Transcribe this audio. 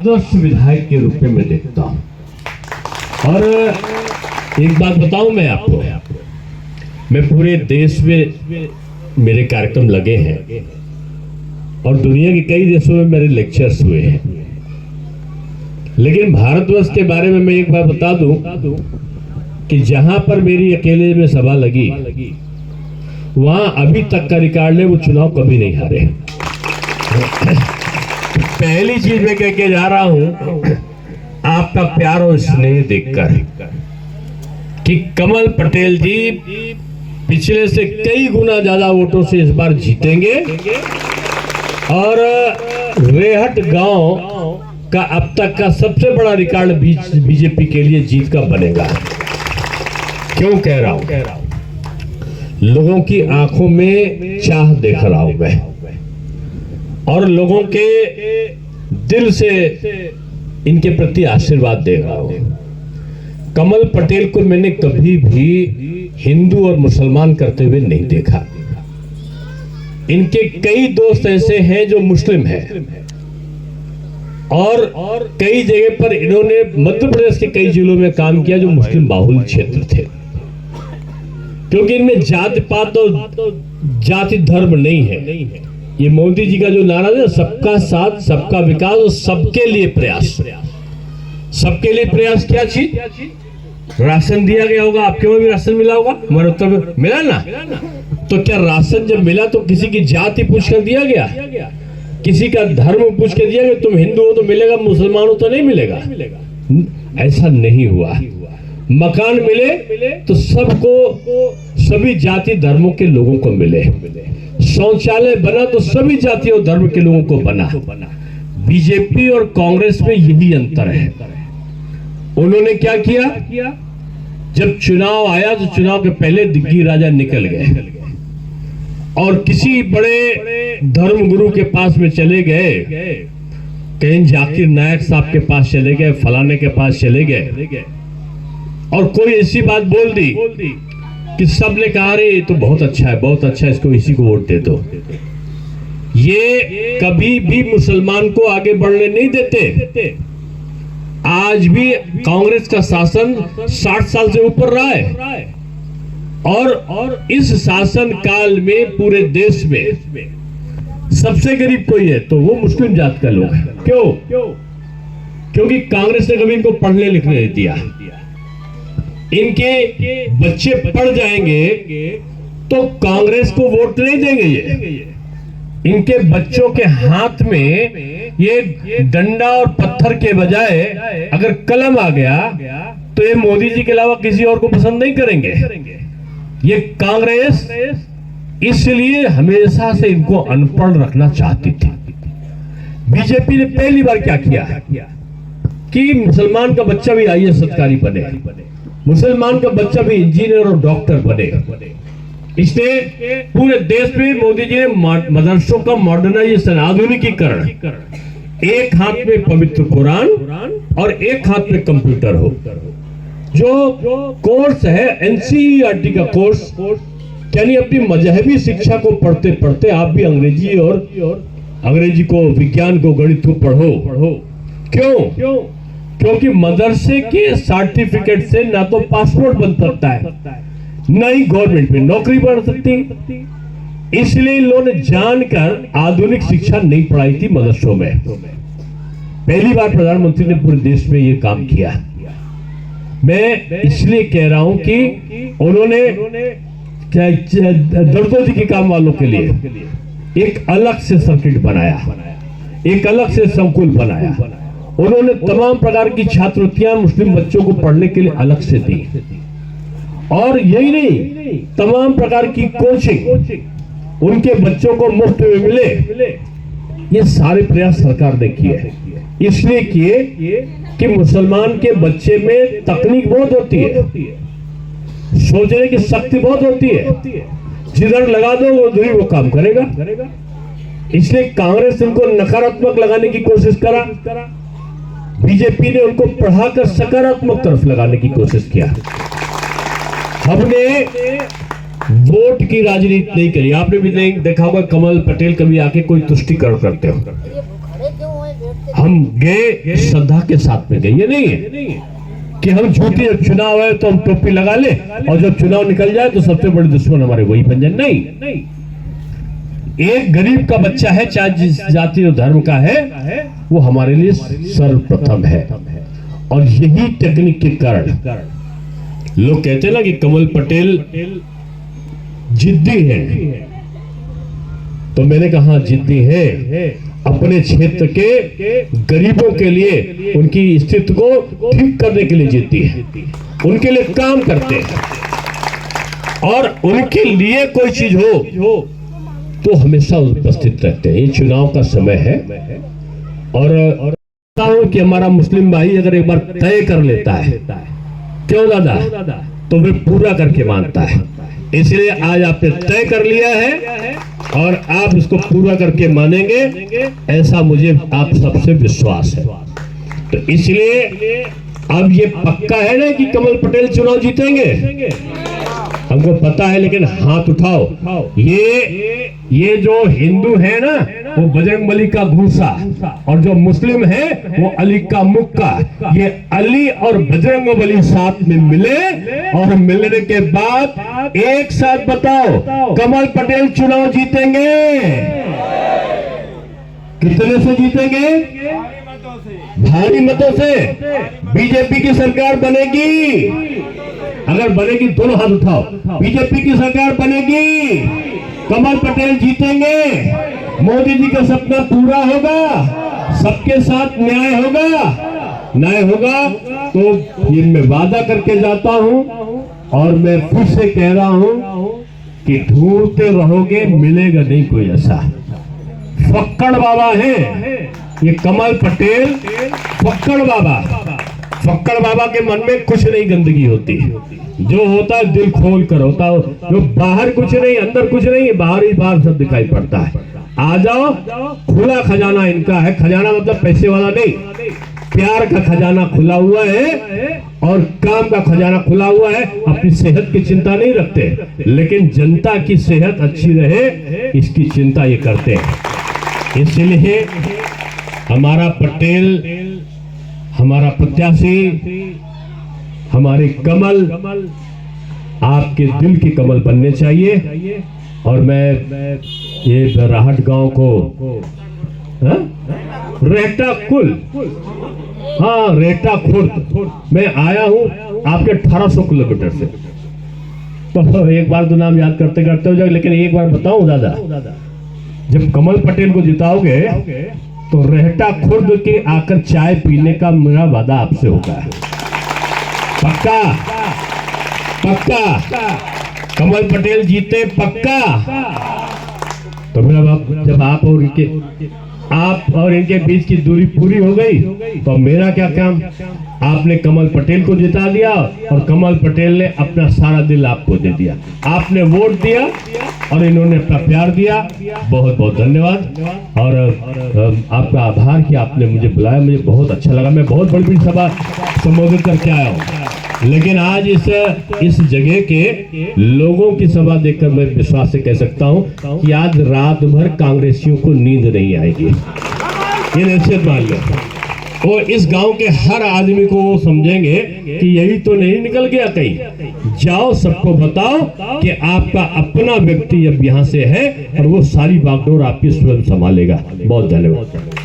आदर्श विधायक के रूप में मैं देखता हूं। और एक बात बताऊं मैं आपको, मैं पूरे देश में मेरे कार्यक्रम लगे हैं और दुनिया के कई देशों में मेरे लेक्चर्स हुए हैं, लेकिन भारतवर्ष के बारे में मैं एक बात बता दूं कि जहां पर मेरी अकेले में सभा लगी वहां अभी तक का रिकॉर्ड है, वो चुनाव कभी नहीं हारे। पहली चीज मैं कह के जा रहा हूं, आपका प्यार और स्नेह देखकर कि कमल पटेल जी पिछले से कई गुना ज्यादा वोटों से इस बार जीतेंगे और रेहट गांव का अब तक का सबसे बड़ा रिकॉर्ड बीजेपी के लिए जीत का बनेगा। क्यों कह रहा हूं? लोगों की आंखों में चाह देख रहा हूं मैं और लोगों के दिल से इनके प्रति आशीर्वाद दे रहा हूं। कमल पटेल को मैंने कभी भी हिंदू और मुसलमान करते हुए नहीं देखा। इनके कई दोस्त ऐसे हैं जो मुस्लिम हैं और कई जगह पर इन्होंने मध्य प्रदेश के कई जिलों में काम किया जो मुस्लिम बाहुल क्षेत्र थे, क्योंकि इनमें जाति पात और जाति धर्म नहीं है। ये मोदी जी का जो नारा है, सबका साथ सबका विकास और सबके लिए प्रयास। सबके लिए प्रयास क्या चीज? राशन दिया गया होगा, आपके में भी राशन मिला होगा, हमारे उत्तर में मिला ना? तो क्या राशन जब मिला तो किसी की जाति पूछ कर दिया गया? किसी का धर्म पूछ कर दिया गया? तुम हिंदू हो तो मिलेगा, मुसलमान हो तो नहीं मिलेगा? ऐसा नहीं हुआ। मकान मिले तो सबको, सभी जाति धर्मों के लोगों को मिले। शौचालय बना तो सभी जाति और धर्म के लोगों को बना। बीजेपी और कांग्रेस में यही अंतर है। उन्होंने क्या किया? जब चुनाव आया तो चुनाव के पहले दिग्गी राजा निकल गए और किसी बड़े धर्म गुरु के पास में चले गए, कहीं जाकिर नायक साहब के पास चले गए, फलाने के पास चले गए और कोई ऐसी बात बोल दी कि सबने कहा अरे ये तो बहुत अच्छा है, बहुत अच्छा है, इसको इसी को वोट दे दो। ये कभी भी मुसलमान को आगे बढ़ने नहीं देते। आज भी कांग्रेस का शासन 60 साल से ऊपर रहा है और इस शासन काल में पूरे देश में सबसे गरीब कोई है तो वो मुस्लिम जात का लोग है। क्यों? क्योंकि कांग्रेस ने कभी इनको पढ़ने लिखने नहीं दिया। इनके बच्चे पढ़ जाएंगे तो कांग्रेस को वोट नहीं देंगे। ये इनके बच्चों के हाथ में ये डंडा और पत्थर के बजाय अगर कलम आ गया तो ये मोदी जी के अलावा किसी और को पसंद नहीं करेंगे। ये कांग्रेस इसलिए हमेशा से इनको अनपढ़ रखना चाहती थी। बीजेपी ने पहली बार क्या किया कि मुसलमान का बच्चा भी आईएएस अधिकारी बने, मुसलमान का बच्चा भी इंजीनियर और डॉक्टर बने। इसने पूरे देश में मोदी जी ने मदरसों का मॉडर्नाइजेशन, आधुनिकीकरण, एक हाथ में पवित्र कुरान और एक हाथ में कंप्यूटर हो। जो कोर्स है एनसीईआरटी का कोर्स, यानी अपनी मजहबी शिक्षा को पढ़ते पढ़ते आप भी अंग्रेजी और अंग्रेजी को, विज्ञान को, गणित को पढ़ो। क्यों? क्योंकि मदरसे के सर्टिफिकेट से ना तो पासपोर्ट बन सकता है, न ही गवर्नमेंट में नौकरी बढ़ सकती। इसलिए इन लोगों ने जानकर आधुनिक शिक्षा नहीं पढ़ाई थी मदरसों में। पहली बार प्रधानमंत्री ने पूरे देश में ये काम किया। मैं इसलिए कह रहा हूं कि उन्होंने दर्दोजी के काम वालों के लिए एक अलग से सर्किट बनाया, एक अलग से संकुल बनाया। उन्होंने तमाम प्रकार की छात्रवृत्तियां मुस्लिम बच्चों को पढ़ने के लिए अलग से दी और यही नहीं, तमाम प्रकार की कोचिंग उनके बच्चों को मुफ्त में मिले। ये सारे प्रयास सरकार ने किए। इसलिए किए कि मुसलमान के बच्चे में तकनीक बहुत होती है, सोचने की शक्ति बहुत होती है, जिधर लगा दो उधर वो काम करेगा। इसलिए कांग्रेस इनको नकारात्मक लगाने की कोशिश करा, बीजेपी ने उनको पढ़ाकर सकारात्मक तरफ लगाने की कोशिश किया। हमने वोट की राजनीति नहीं करी। आपने भी नहीं देखा होगा कमल पटेल कभी आके कोई तुष्टिकरण करते हो। हम गए श्रद्धा के साथ में गए, ये नहीं है कि हम झूठी जब चुनाव है तो हम टोपी लगा ले और जब चुनाव निकल जाए तो सबसे बड़े दुश्मन हमारे वही बन जाए। नहीं, एक गरीब का बच्चा है, चाहे जिस जाति और धर्म का है, वो हमारे लिए सर्वप्रथम है। और यही टेक्निक के कारण लोग कहते हैं ना कि कमल पटेल जिद्दी है, तो मैंने कहा जिद्दी है, अपने क्षेत्र के गरीबों के लिए उनकी स्थिति को ठीक करने के लिए जिद्दी है, उनके लिए काम करते हैं और उनके लिए कोई चीज हो तो हमेशा उपस्थित रहते हैं। ये चुनाव का समय है और कि हमारा मुस्लिम भाई अगर एक बार तय कर लेता है, क्यों दादा, तो वे पूरा करके मानता है। इसलिए आज आपने तय कर लिया है और आप इसको पूरा करके मानेंगे, ऐसा मुझे आप सबसे विश्वास है। तो इसलिए अब ये पक्का है ना कि कमल पटेल चुनाव जीतेंगे, हमको पता है, लेकिन हाथ उठाओ। ये जो हिंदू है ना वो बजरंगबली का घूसा और जो मुस्लिम है वो अली का मुक्का। ये अली और बजरंगबली साथ में मिले और मिलने के बाद एक साथ बताओ कमल पटेल चुनाव जीतेंगे। कितने से जीतेंगे? भारी मतों से। बीजेपी की सरकार बनेगी, अगर बनेगी दोनों हाथ उठाओ, बीजेपी की सरकार बनेगी, कमल पटेल जीतेंगे, मोदी जी का सपना पूरा होगा, सबके साथ न्याय होगा। तो ये मैं वादा करके जाता हूं और मैं फिर से कह रहा हूं कि ढूंढते रहोगे, मिलेगा नहीं कोई ऐसा। फक्कड़ बाबा है ये कमल पटेल, फक्कड़ बाबा के मन में कुछ नहीं गंदगी होती, जो होता है दिल खोल कर होता है, जो बाहर कुछ नहीं अंदर कुछ नहीं, बाहर ही बाहर सब दिखाई पड़ता है। आ जाओ, खुला खजाना इनका है, खजाना मतलब पैसे वाला नहीं, प्यार का खजाना खुला हुआ है और काम का खजाना खुला हुआ है। अपनी सेहत की चिंता नहीं रखते, लेकिन जनता की सेहत अच्छी रहे इसकी चिंता ये करते हैं। इसलिए हमारा पटेल, हमारा प्रत्याशी, हमारे कमल आपके दिल के कमल बनने चाहिए। और मैं ये राहट गांव को रेहटा कुल, हाँ रेहटा खुर्द मैं आया हूं आपके 1800 किलोमीटर से। तो एक बार तो नाम याद करते करते हो जाए, लेकिन एक बार बताऊं दादा, जब कमल पटेल को जिताओगे तो रेहटा खुर्द के आकर चाय पीने का मेरा वादा आपसे होगा। पक्का कमल पटेल जीते, पक्का। तो मेरा बाप, जब आप और इनके बीच की दूरी पूरी हो गई तो मेरा क्या काम? आपने कमल पटेल को जिता दिया और कमल पटेल ने अपना सारा दिल आपको दे दिया, आपने वोट दिया और इन्होंने अपना प्यार दिया। बहुत बहुत धन्यवाद और आपका आभार कि आपने मुझे बुलाया, मुझे बहुत अच्छा लगा। मैं बहुत बड़ी सभा संबोधित करके आया हूँ, लेकिन आज इस जगह के लोगों की सभा देखकर मैं विश्वास से कह सकता हूं कि आज रात भर कांग्रेसियों को नींद नहीं आएगी, ये निश्चित मान लो। और इस गांव के हर आदमी को वो समझेंगे कि यही तो नहीं निकल गया कहीं। जाओ सबको बताओ कि आपका अपना व्यक्ति अब यहाँ से है और वो सारी बागडोर आपकी स्वयं संभालेगा। बहुत धन्यवाद।